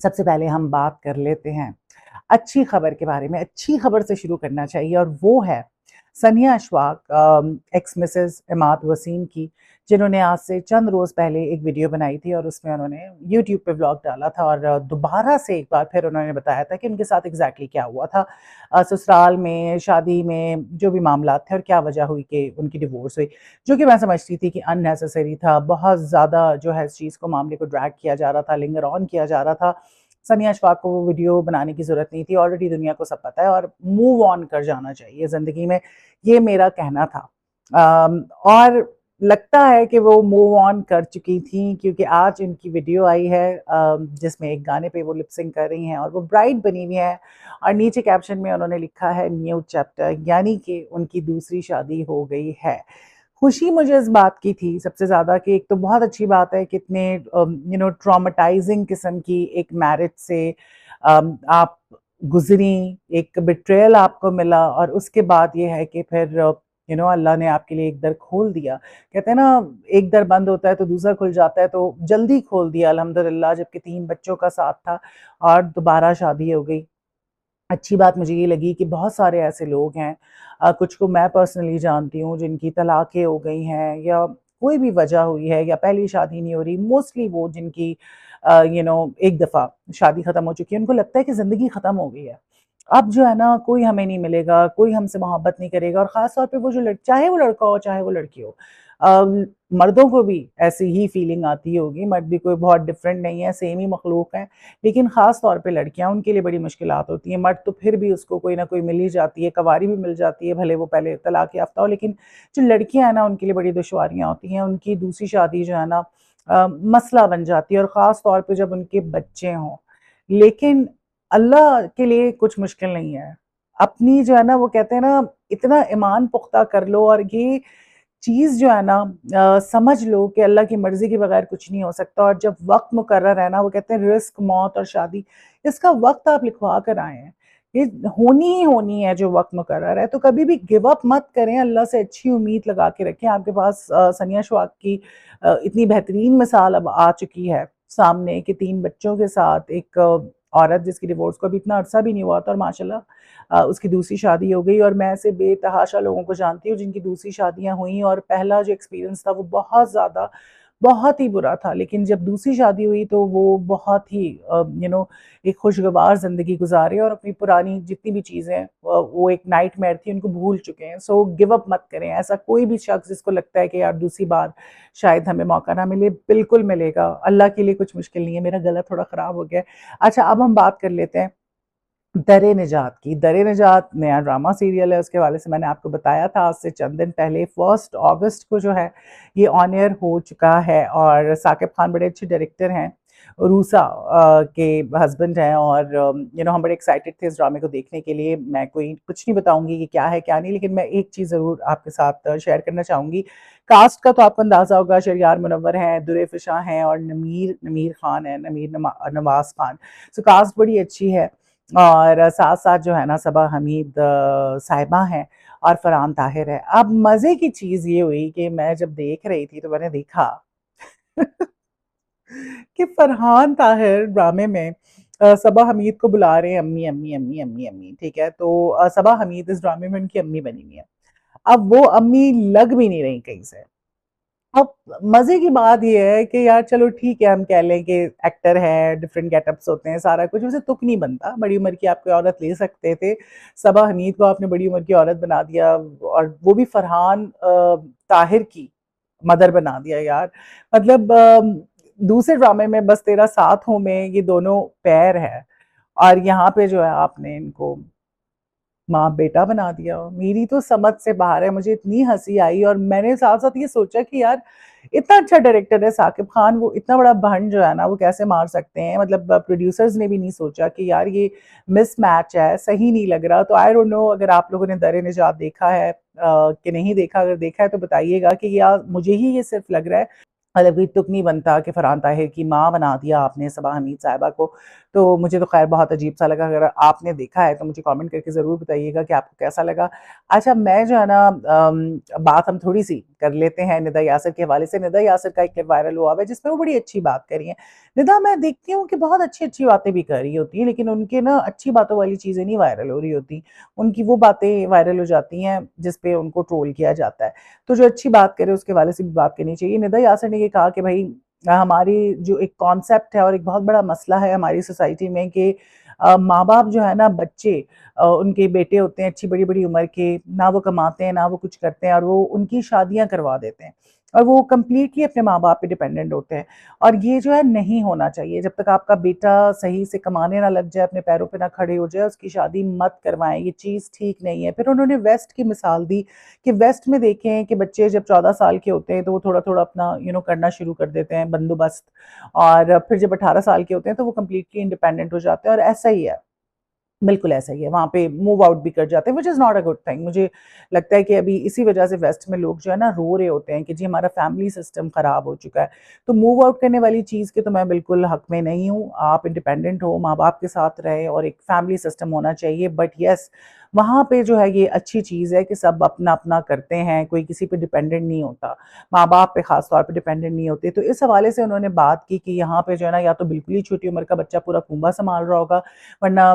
सबसे पहले हम बात कर लेते हैं अच्छी खबर के बारे में। अच्छी खबर से शुरू करना चाहिए और वो है सनिया अशफाक, एक्स मिसेस इमाद वसीम की, जिन्होंने आज से चंद रोज़ पहले एक वीडियो बनाई थी और उसमें उन्होंने यूट्यूब पे व्लॉग डाला था और दोबारा से एक बार फिर उन्होंने बताया था कि उनके साथ एग्जैक्टली क्या हुआ था, ससुराल में, शादी में, जो भी मामला थे और क्या वजह हुई कि उनकी डिवोर्स हुई, जो कि मैं समझती थी कि अननेसेसरी था। बहुत ज़्यादा जो है इस चीज़ को, मामले को ड्रैग किया जा रहा था, लिंगर ऑन किया जा रहा था। सनिया अशफाक को वो वीडियो बनाने की ज़रूरत नहीं थी, ऑलरेडी दुनिया को सब पता है और मूव ऑन कर जाना चाहिए ज़िंदगी में, ये मेरा कहना था। और लगता है कि वो मूव ऑन कर चुकी थी, क्योंकि आज उनकी वीडियो आई है जिसमें एक गाने पे वो लिप सिंक कर रही हैं और वो ब्राइड बनी हुई हैं और नीचे कैप्शन में उन्होंने लिखा है न्यू चैप्टर, यानी कि उनकी दूसरी शादी हो गई है। खुशी मुझे इस बात की थी सबसे ज़्यादा कि एक तो बहुत अच्छी बात है कि इतने ट्रॉमेटाइजिंग किस्म की एक मैरिज से आप गुजरी, एक बिट्रेयल आपको मिला और उसके बाद ये है कि फिर अल्लाह ने आपके लिए एक दर खोल दिया। कहते हैं ना, एक दर बंद होता है तो दूसरा खुल जाता है, तो जल्दी खोल दिया अल्हम्दुलिल्लाह, जबकि 3 बच्चों का साथ था और दोबारा शादी हो गई। अच्छी बात मुझे ये लगी कि बहुत सारे ऐसे लोग हैं, कुछ को मैं पर्सनली जानती हूँ, जिनकी तलाक़ें हो गई हैं या कोई भी वजह हुई है या पहली शादी नहीं हो रही, मोस्टली वो जिनकी एक दफ़ा शादी ख़त्म हो चुकी है, उनको लगता है कि ज़िंदगी ख़त्म हो गई है। अब जो है ना, कोई हमें नहीं मिलेगा, कोई हमसे मोहब्बत नहीं करेगा और ख़ास तौर पे वो जो चाहे वो लड़का हो, चाहे वो लड़की हो। मर्दों को भी ऐसी ही फीलिंग आती होगी, मर्द भी कोई बहुत डिफरेंट नहीं है, सेम ही मखलूक है, लेकिन ख़ास तौर पे लड़कियाँ, उनके लिए बड़ी मुश्किलात होती हैं। मर्द तो फिर भी उसको कोई ना कोई मिल ही जाती है, कवारी भी मिल जाती है, भले वो पहले तलाक याफ्ता हो, लेकिन जो लड़कियाँ हैं ना, उनके लिए बड़ी दुश्वारियाँ होती हैं। उनकी दूसरी शादी जो है ना, मसला बन जाती है और ख़ास तौर पे जब उनके बच्चे हों। लेकिन अल्लाह के लिए कुछ मुश्किल नहीं है। अपनी जो है ना, वो कहते हैं ना, इतना ईमान पुख्ता कर लो और ये चीज़ जो है ना, समझ लो कि अल्लाह की मर्ज़ी के बगैर कुछ नहीं हो सकता और जब वक़्त मुकर्रर है ना, वो कहते हैं रिस्क, मौत और शादी, इसका वक़्त आप लिखवा कर आए हैं। ये होनी ही होनी है जो वक़्त मुकर्रर है, तो कभी भी गिव अप मत करें, अल्लाह से अच्छी उम्मीद लगा के रखें। आपके पास सनिया अशफाक की इतनी बेहतरीन मिसाल अब आ चुकी है सामने कि 3 बच्चों के साथ एक औरत जिसकी डिवोर्स को अभी इतना अरसा भी नहीं हुआ था और माशाल्लाह उसकी दूसरी शादी हो गई। और मैं ऐसे बेतहाशा लोगों को जानती हूँ जिनकी दूसरी शादियाँ हुई और पहला जो एक्सपीरियंस था वो बहुत ज़्यादा, बहुत ही बुरा था, लेकिन जब दूसरी शादी हुई तो वो बहुत ही एक खुशगवार ज़िंदगी गुजारे और अपनी पुरानी जितनी भी चीज़ें, वो एक नाइटमेयर थी, उनको भूल चुके हैं। सो गिव अप मत करें। ऐसा कोई भी शख्स जिसको लगता है कि यार दूसरी बार शायद हमें मौका ना मिले, बिल्कुल मिलेगा। अल्लाह के लिए कुछ मुश्किल नहीं है। मेरा गला थोड़ा ख़राब हो गया है। अच्छा, अब हम बात कर लेते हैं दरे निजात की। दरे निजात नया ड्रामा सीरियल है, उसके हवाले से मैंने आपको बताया था आज से चंद दिन पहले, 1 अगस्त को जो है ये ऑन एयर हो चुका है और साकिब खान बड़े अच्छे डायरेक्टर हैं, रूसा के हस्बैंड हैं और हम बड़े एक्साइटेड थे इस ड्रामे को देखने के लिए। मैं कोई कुछ नहीं बताऊंगी कि क्या है क्या नहीं, लेकिन मैं एक चीज़ ज़रूर आपके साथ शेयर करना चाहूँगी। कास्ट का तो आपको अंदाज़ा होगा, शरियार मुनव्वर हैं, दुरे फिशा हैं और नमीर नमीर खान है, नवाज खान। सो कास्ट बड़ी अच्छी है और साथ-साथ जो है ना, सबा हमीद साहिबा हैं और फरहान ताहिर है। अब मज़े की चीज़ ये हुई कि मैं जब देख रही थी तो मैंने देखा कि फरहान ताहिर ड्रामे में सबा हमीद को बुला रहे हैं अम्मी, अम्मी, अम्मी, अम्मी, अम्मी, ठीक है? तो सबा हमीद इस ड्रामे में उनकी अम्मी बनी हुई है। अब वो अम्मी लग भी नहीं रही कहीं से। अब मज़े की बात ये है कि यार चलो ठीक है, हम कह लें कि एक्टर है, डिफरेंट गेटअप्स होते हैं, सारा कुछ, वैसे तुक नहीं बनता। बड़ी उम्र की आप कोई औरत ले सकते थे, सबा हमीद को आपने बड़ी उम्र की औरत बना दिया और वो भी फरहान ताहिर की मदर बना दिया यार। मतलब दूसरे ड्रामे में बस तेरा साथ हूँ में ये दोनों पैर है और यहाँ पे जो है आपने इनको माँ बेटा बना दिया। मेरी तो समझ से बाहर है, मुझे इतनी हँसी आई और मैंने साथ-साथ ये सोचा कि यार इतना अच्छा डायरेक्टर है साकिब खान, वो इतना बड़ा भंड जो है ना, वो कैसे मार सकते हैं? मतलब प्रोड्यूसर्स ने भी नहीं सोचा कि यार ये मिसमैच है, सही नहीं लग रहा। तो आई डोंट नो अगर आप लोगों ने दर-ए-निजात देखा है कि नहीं देखा, अगर देखा है तो बताइएगा कि या मुझे ही ये सिर्फ लग रहा है मतलब कोई तुक नहीं बनता कि फरहान ताहिर की माँ बना दिया आपने सबा हमीद साहिबा को। तो मुझे तो ख़ैर बहुत अजीब-सा लगा। अगर आपने देखा है तो मुझे कमेंट करके ज़रूर बताइएगा कि आपको कैसा लगा। अच्छा, मैं जो है ना बात हम थोड़ी-सी कर लेते हैं निदा यासर के हवाले से। निदा यासर का एक क्लिप वायरल हुआ हुआ है जिसमें वो बड़ी अच्छी बात करी हैं। निदा, मैं देखती हूँ कि बहुत अच्छी-अच्छी बातें भी कर रही होती हैं, लेकिन उनके ना अच्छी बातों वाली चीज़ें नहीं वायरल हो रही होती। उनकी वो बातें वायरल हो जाती हैं जिस पे उनको ट्रोल किया जाता है। तो जो अच्छी बात करे उसके हवाले से भी बात करनी चाहिए। निदा यासर ने ये कहा कि भई हमारी जो एक कॉन्सेप्ट है और एक बहुत बड़ा मसला है हमारी सोसाइटी में कि माँ-बाप जो है ना, बच्चे उनके बेटे होते हैं अच्छी बड़ी-बड़ी उम्र के, ना वो कमाते हैं, ना वो कुछ करते हैं और वो उनकी शादियाँ करवा देते हैं और वो कंप्लीटली अपने माँ-बाप पे डिपेंडेंट होते हैं। और ये जो है नहीं होना चाहिए। जब तक आपका बेटा सही से कमाने ना लग जाए, अपने पैरों पे ना खड़े हो जाए, उसकी शादी मत करवाएँ, ये चीज़ ठीक नहीं है। फिर उन्होंने वेस्ट की मिसाल दी कि वेस्ट में देखें कि बच्चे जब 14 साल के होते हैं तो वो थोड़ा-थोड़ा अपना करना शुरू कर देते हैं बंदोबस्त, और फिर जब 18 साल के होते हैं तो वो कंप्लीटली इंडिपेंडेंट हो जाते हैं और ऐसा ही है। बिल्कुल ऐसा ही है, वहाँ पे मूव आउट भी कर जाते हैं, which is not a good thing. मुझे लगता है कि अभी इसी वजह से वेस्ट में लोग जो है ना रो रहे होते हैं कि जी हमारा फैमिली सिस्टम खराब हो चुका है। तो मूव आउट करने वाली चीज़ के तो मैं बिल्कुल हक में नहीं हूँ। आप इंडिपेंडेंट हो, माँ-बाप के साथ रहें और एक फैमिली सिस्टम होना चाहिए। बट येस, वहाँ पे जो है ये अच्छी चीज़ है कि सब अपना-अपना करते हैं, कोई किसी पे डिपेंडेंट नहीं होता। माँ-बाप पे ख़ास तौर पे डिपेंडेंट नहीं होते। तो इस हवाले से उन्होंने बात की कि यहाँ पे जो है ना, या तो बिल्कुल ही छोटी उम्र का बच्चा पूरा कुँबा सँभाल रहा होगा, वरना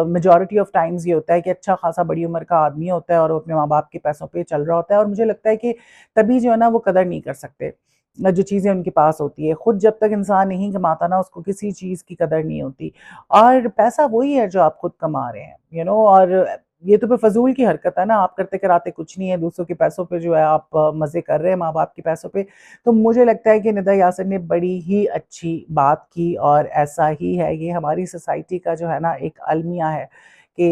मेजॉरिटी ऑफ टाइम्स ये होता है कि अच्छा खासा बड़ी उम्र का आदमी होता है और वो अपने माँ-बाप के पैसों पे चल रहा होता है, और मुझे लगता है कि तभी जो है ना वो कदर नहीं कर सकते जो चीज़ें उनके पास होती है। खुद जब तक इंसान नहीं कमाता ना, उसको किसी चीज़ की कदर नहीं होती, और पैसा वही है जो आप खुद कमा रहे हैं, और ये तो फिर फ़ज़ूल की हरकत है ना, आप करते कराते कुछ नहीं है, दूसरों के पैसों पे जो है आप मज़े कर रहे हैं, माँ-बाप के पैसों पे। तो मुझे लगता है कि निदा यासर ने बड़ी ही अच्छी बात की, और ऐसा ही है, ये हमारी सोसाइटी का जो है ना एक अलमिया है कि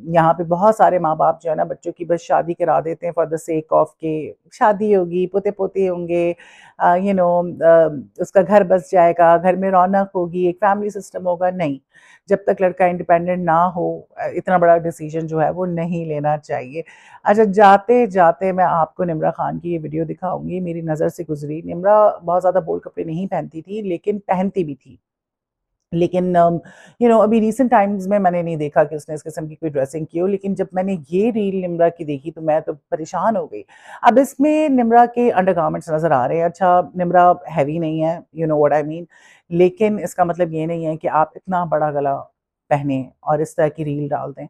यहाँ पे बहुत सारे माँ-बाप जो है ना बच्चों की बस शादी करा देते हैं फॉर द सेक ऑफ कि शादी होगी, पोते-पोते होंगे, उसका घर बस जाएगा, घर में रौनक होगी, एक फैमिली सिस्टम होगा। नहीं, जब तक लड़का इंडिपेंडेंट ना हो इतना बड़ा डिसीजन जो है वो नहीं लेना चाहिए। अच्छा, जाते-जाते मैं आपको निम्रा खान की ये वीडियो दिखाऊँगी, मेरी नज़र से गुज़री। निम्रा बहुत ज़्यादा बोल्ड कपड़े नहीं पहनती थी, लेकिन पहनती भी थी। लेकिन अभी रीसेंट टाइम्स में मैंने नहीं देखा कि उसने इस किस्म की कोई ड्रेसिंग की हो, लेकिन जब मैंने ये रील निम्रा की देखी तो मैं तो परेशान हो गई। अब इसमें निम्रा के अंडरगारमेंट्स नज़र आ रहे हैं। अच्छा, निम्रा हैवी नहीं है, you know what I mean, लेकिन इसका मतलब ये नहीं है कि आप इतना बड़ा गला पहने और इस तरह की रील डाल दें।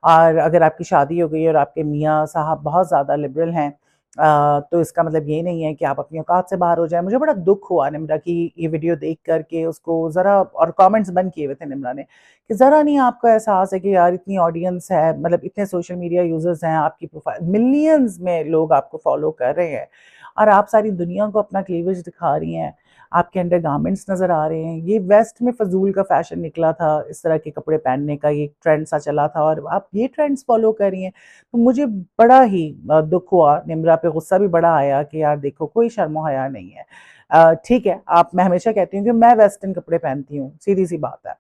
और अगर आपकी शादी हो गई और आपके मियाँ साहब बहुत ज़्यादा लिबरल हैं, तो इसका मतलब ये नहीं है कि आप अपनी औकात से बाहर हो जाएँ। मुझे बड़ा दुःख हुआ निम्रा की ये वीडियो देख कर के, उसको ज़रा, और कमेंट्स बंद किए हुए थे निम्रा ने, कि ज़रा नहीं आपको एहसास है कि यार इतनी ऑडियंस है, मतलब इतने सोशल मीडिया यूज़र्स हैं, आपकी प्रोफ़ाइल मिलियंस में लोग आपको फ़ॉलो कर रहे हैं और आप सारी दुनिया को अपना क्लीवेज दिखा रही हैं, आपके अंडरगारमेंट्स नज़र आ रहे हैं। ये वेस्ट में फ़ज़ूल का फ़ैशन निकला था, इस तरह के कपड़े पहनने का ये ट्रेंड सा चला था और आप ये ट्रेंड्स फ़ॉलो कर रही हैं। तो मुझे बड़ा ही दुःख हुआ, निम्रा पे गुस्सा भी बड़ा आया कि यार देखो, कोई शर्म ओ हया नहीं है। ठीक है, मैं हमेशा कहती हूँ कि मैं वेस्टर्न कपड़े पहनती हूँ, सीधी-सी बात है।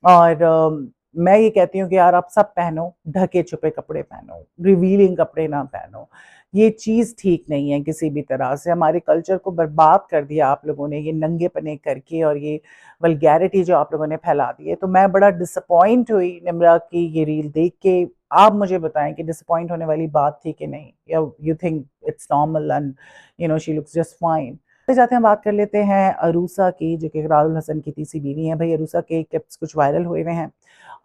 और मैं ये कहती हूँ कि यार आप सब पहनो, ढके-छुपे कपड़े पहनो, रिवीलिंग कपड़े ना पहनो। ये चीज़ ठीक नहीं है किसी भी तरह से, हमारे कल्चर को बर्बाद कर दिया आप लोगों ने ये नंगे-पने करके और ये वल्गैरिटी जो आप लोगों ने फैला दी है। तो मैं बड़ा डिसअपॉइंट हुई निम्रा की ये रील देख के। आप मुझे बताएँ कि डिसअपॉइंट होने वाली बात थी कि नहीं? या you think it's normal and she looks just fine? जाते हम बात कर लेते हैं अरूसा की, जो कि इकरारुल हसन की तीसरी बीवी हैं। भई अरूसा के क्लिप्स कुछ वायरल हुए हुए हैं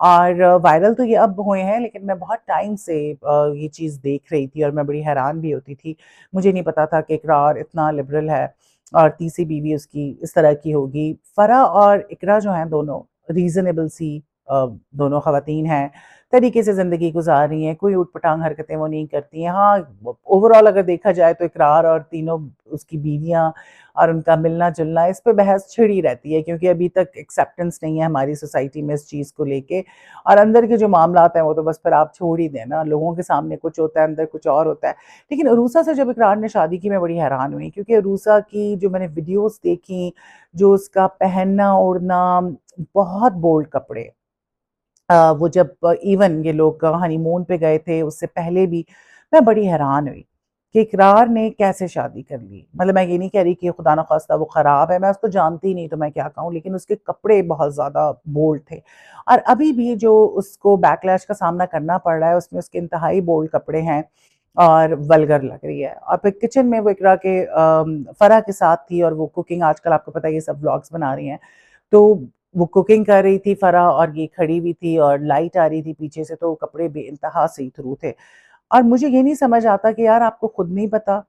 और वायरल तो ये अब हुए हैं, लेकिन मैं बहुत टाइम से ये चीज़ देख रही थी और मैं बड़ी हैरान भी होती थी। मुझे नहीं पता था कि इकरार इतना लिबरल है और तीसरी बीवी उसकी इस तरह की होगी। फ़रा और इकरा जो हैं दोनों रीज़नेबल सी दोनों ख़वातीन हैं, तरीके से ज़िंदगी गुज़ार रही हैं, कोई ऊट-पटांग हरकतें वो नहीं करती हैं। हाँ, ओवरऑल अगर देखा जाए तो इकरार और तीनों उसकी बीवियाँ और उनका मिलना-जुलना, इस पे बहस छिड़ी रहती है क्योंकि अभी तक एक्सेप्टेंस नहीं है हमारी सोसाइटी में इस चीज़ को लेके, और अंदर के जो मामलात हैं वो तो बस फिर आप छोड़ ही दें ना, लोगों के सामने कुछ होता है, अंदर कुछ और होता है। लेकिन अरूसा से जब इकरार ने शादी की, मैं बड़ी हैरान हुई क्योंकि अरूसा की जो मैंने वीडियोज़ देखी, जो उसका पहनना-ओढ़ना, बहुत बोल्ड कपड़े। वो जब इवन ये लोग हनीमून पे गए थे, उससे पहले भी मैं बड़ी हैरान हुई। कि इकरार ने कैसे शादी कर ली। मतलब मैं ये नहीं कह रही कि खुदा ना ख़ास्ता वो ख़राब है, मैं उसको जानती ही नहीं तो मैं क्या कहूँ, लेकिन उसके कपड़े बहुत ज़्यादा बोल्ड थे और अभी भी जो उसको बैकलैश का सामना करना पड़ रहा है, उसमें उसके इंतहाई बोल्ड कपड़े हैं और वल्गर लग रही है। और फिर किचन में वो इकरा के फ़रा के साथ थी और वो कुकिंग, आजकल आपको पता है ये सब व्लॉग्स बना रही हैं, तो वो कुकिंग कर रही थी फ़रा और ये खड़ी हुई थी और लाइट आ रही थी पीछे से, तो कपड़े बेइंतहा सी थ्रू थे। और मुझे ये नहीं समझ आता कि यार आपको खुद नहीं पता,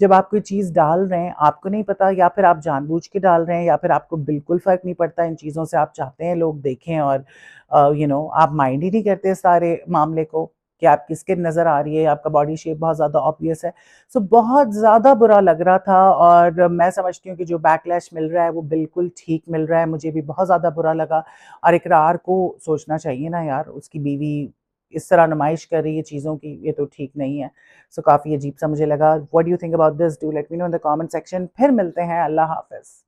जब आप कोई चीज़ डाल रहे हैं, आपको नहीं पता या फिर आप जानबूझ के डाल रहे हैं या फिर आपको बिल्कुल फ़र्क नहीं पड़ता इन चीज़ों से, आप चाहते हैं लोग देखें और आप माइंड ही नहीं करते इस सारे मामले को कि आपकी स्किन नज़र आ रही है, आपका बॉडी शेप बहुत ज़्यादा ऑब्वियस है। सो बहुत ज़्यादा बुरा लग रहा था और मैं समझती हूँ कि जो बैकलैश मिल रहा है वो बिल्कुल ठीक मिल रहा है, मुझे भी बहुत ज़्यादा बुरा लगा और इकरार को सोचना चाहिए ना यार, उसकी बीवी इस तरह नुमाइश कर रही है चीज़ों की, ये तो ठीक नहीं है। सो काफ़ी अजीब-सा मुझे लगा। What do you think about this? Do let me know in the comment section. फिर मिलते हैं। अल्लाह हाफ़िज़।